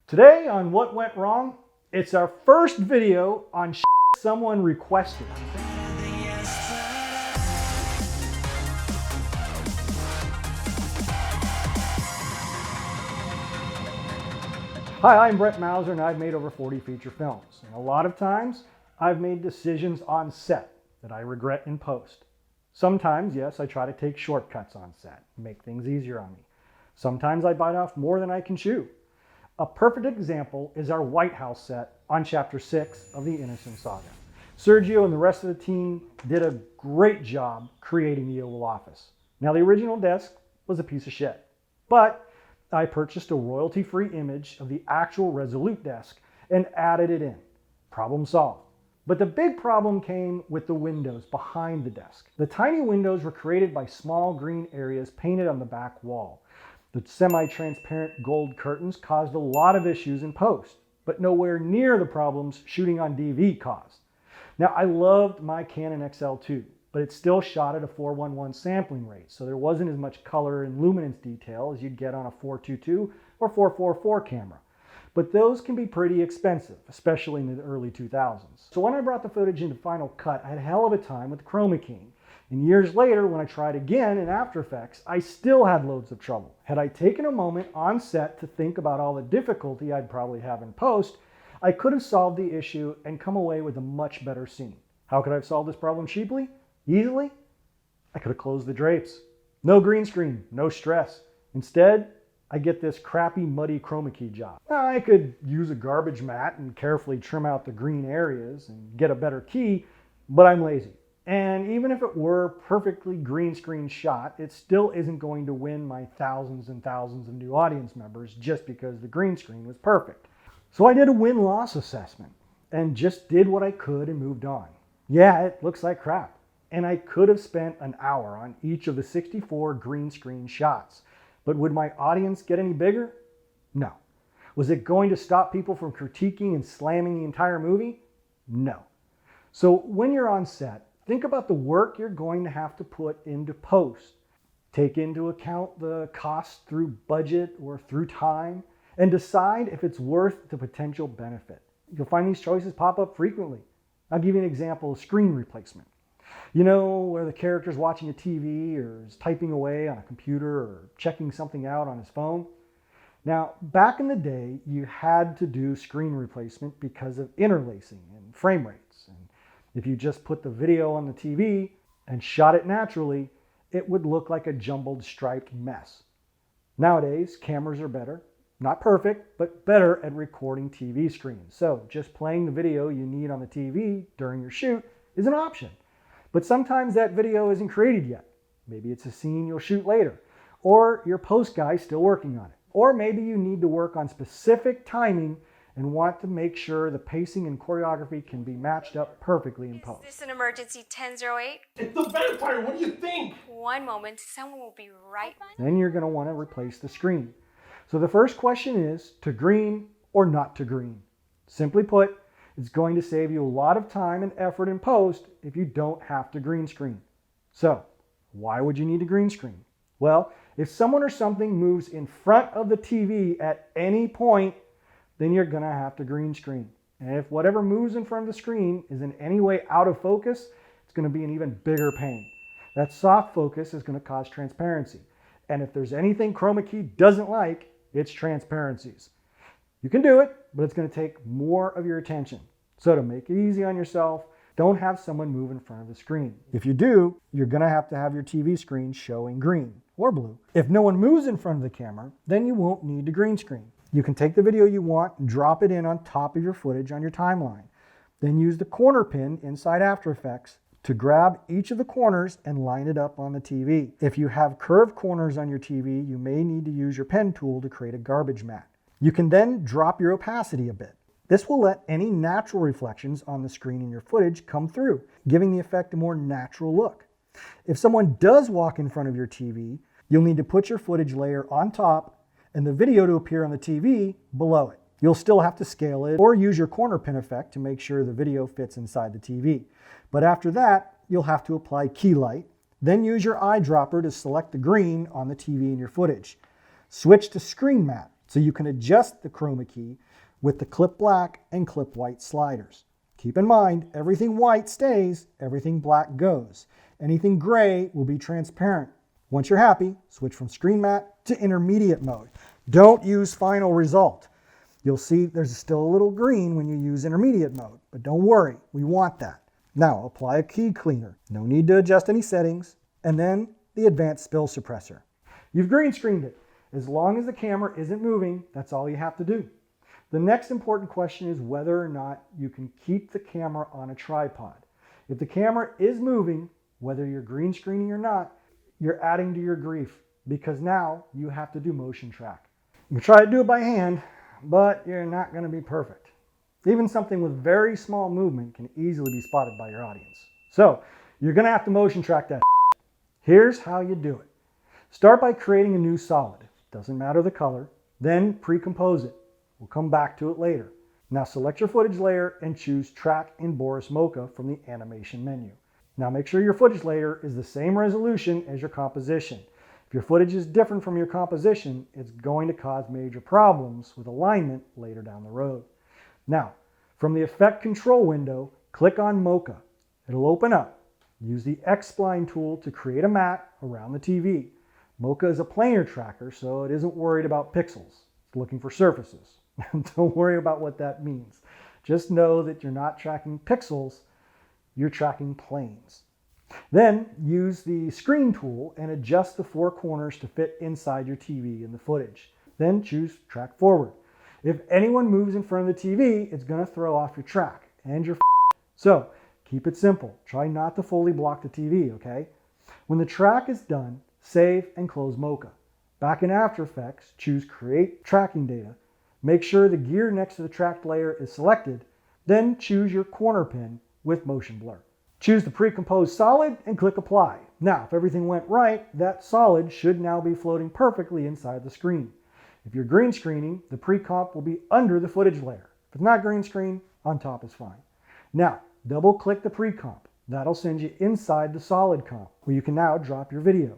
Today on What Went Wrong, it's our first video on someone requested. Hi, I'm Brett Mauser and I've made over 40 feature films. And a lot of times I've made decisions on set that I regret in post. Sometimes, yes, I try to take shortcuts on set, make things easier on me. Sometimes I bite off more than I can chew. A perfect example is our White House set on Chapter 6 of the Innocent Saga. Sergio and the rest of the team did a great job creating the Oval Office. Now, the original desk was a piece of shit, but I purchased a royalty-free image of the actual Resolute desk and added it in. Problem solved. But the big problem came with the windows behind the desk. The tiny windows were created by small green areas painted on the back wall. The semi-transparent gold curtains caused a lot of issues in post, but nowhere near the problems shooting on DV caused. Now, I loved my Canon XL2, but it still shot at a 4:1:1 sampling rate, so there wasn't as much color and luminance detail as you'd get on a 4:2:2 or 4:4:4 camera. But those can be pretty expensive, especially in the early 2000s. So when I brought the footage into Final Cut, I had a hell of a time with the Chroma Key. And years later, when I tried again in After Effects, I still had loads of trouble. Had I taken a moment on set to think about all the difficulty I'd probably have in post, I could have solved the issue and come away with a much better scene. How could I have solved this problem cheaply? Easily? I could have closed the drapes. No green screen, no stress. Instead, I get this crappy, muddy Chroma Key job. Now, I could use a garbage mat and carefully trim out the green areas and get a better key, but I'm lazy. And even if it were perfectly green screen shot, it still isn't going to win my thousands and thousands of new audience members just because the green screen was perfect. So I did a win-loss assessment and just did what I could and moved on. Yeah, it looks like crap. And I could have spent an hour on each of the 64 green screen shots. But would my audience get any bigger? No. Was it going to stop people from critiquing and slamming the entire movie? No. So when you're on set, think about the work you're going to have to put into post. Take into account the cost through budget or through time and decide if it's worth the potential benefit. You'll find these choices pop up frequently. I'll give you an example of screen replacement. You know, where the character's watching a TV or is typing away on a computer or checking something out on his phone. Now, back in the day, you had to do screen replacement because of interlacing and frame rates. And if you just put the video on the TV and shot it naturally, it would look like a jumbled striped mess. Nowadays, cameras are better, not perfect, but better at recording TV screens. So just playing the video you need on the TV during your shoot is an option. But sometimes that video isn't created yet. Maybe it's a scene you'll shoot later, or your post guy's still working on it. Or maybe you need to work on specific timing and want to make sure the pacing and choreography can be matched up perfectly in post. Is this an emergency 1008? It's the vampire, what do you think? One moment, someone will be right. Then you're going to want to replace the screen. So the first question is, to green or not to green? Simply put, it's going to save you a lot of time and effort in post if you don't have to green screen. So, why would you need a green screen? Well, if someone or something moves in front of the TV at any point, then you're going to have to green screen. And if whatever moves in front of the screen is in any way out of focus, it's going to be an even bigger pain. That soft focus is going to cause transparency. And if there's anything Chroma Key doesn't like, it's transparencies. You can do it, but it's going to take more of your attention. So to make it easy on yourself, don't have someone move in front of the screen. If you do, you're going to have your TV screen showing green or blue. If no one moves in front of the camera, then you won't need to green screen. You can take the video you want and drop it in on top of your footage on your timeline. Then use the corner pin inside After Effects to grab each of the corners and line it up on the TV. If you have curved corners on your TV, you may need to use your pen tool to create a garbage mat. You can then drop your opacity a bit. This will let any natural reflections on the screen in your footage come through, giving the effect a more natural look. If someone does walk in front of your TV, you'll need to put your footage layer on top and the video to appear on the TV below it. You'll still have to scale it or use your corner pin effect to make sure the video fits inside the TV. But after that, you'll have to apply key light, then use your eyedropper to select the green on the TV in your footage. Switch to screen matte. So you can adjust the chroma key with the clip black and clip white sliders. Keep in mind, everything white stays, everything black goes. Anything gray will be transparent. Once you're happy, switch from screen matte to intermediate mode. Don't use final result. You'll see there's still a little green when you use intermediate mode, but don't worry, we want that. Now apply a key cleaner. No need to adjust any settings, and then the advanced spill suppressor. You've green screened it. As long as the camera isn't moving, that's all you have to do. The next important question is whether or not you can keep the camera on a tripod. If the camera is moving, whether you're green screening or not, you're adding to your grief because now you have to do motion track. You can try to do it by hand, but you're not going to be perfect. Even something with very small movement can easily be spotted by your audience. So you're going to have to motion track that. Here's how you do it. Start by creating a new solid. Doesn't matter the color. Then pre-compose it. We'll come back to it later. Now select your footage layer and choose Track in Boris Mocha from the animation menu. Now make sure your footage layer is the same resolution as your composition. If your footage is different from your composition, it's going to cause major problems with alignment later down the road. Now, from the Effect Control window, click on Mocha. It'll open up. Use the X-Spline tool to create a mat around the TV. Mocha is a planar tracker, so it isn't worried about pixels. It's looking for surfaces. Don't worry about what that means. Just know that you're not tracking pixels, you're tracking planes. Then use the screen tool and adjust the four corners to fit inside your TV in the footage. Then choose Track Forward. If anyone moves in front of the TV, it's going to throw off your track and your So keep it simple. Try not to fully block the TV, okay? When the track is done, save and close Mocha. Back in After Effects, choose Create Tracking Data. Make sure the gear next to the tracked layer is selected. Then choose your corner pin with motion blur. Choose the pre-composed solid and click Apply. Now, if everything went right, that solid should now be floating perfectly inside the screen. If you're green screening, the pre-comp will be under the footage layer. If it's not green screen, on top is fine. Now, double click the pre-comp. That'll send you inside the solid comp, where you can now drop your video.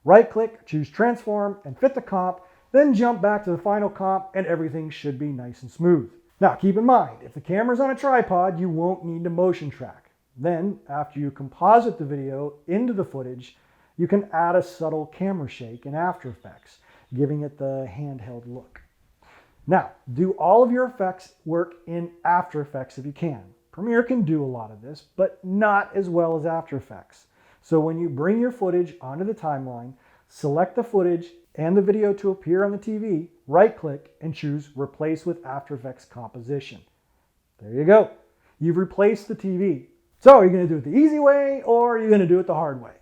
Right click, choose Transform, and fit the comp, then jump back to the final comp, and everything should be nice and smooth. Now, keep in mind, if the camera's on a tripod, you won't need to motion track. Then, after you composite the video into the footage, you can add a subtle camera shake in After Effects, giving it the handheld look. Now, do all of your effects work in After Effects if you can. Premiere can do a lot of this, but not as well as After Effects. So when you bring your footage onto the timeline, select the footage and the video to appear on the TV, right-click and choose Replace with After Effects Composition. There you go. You've replaced the TV. So are you going to do it the easy way or are you going to do it the hard way?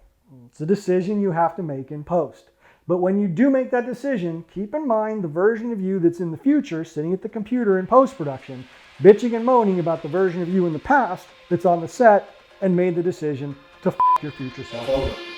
It's a decision you have to make in post. But when you do make that decision, keep in mind the version of you that's in the future sitting at the computer in post-production, bitching and moaning about the version of you in the past that's on the set and made the decision to f*** your future self over.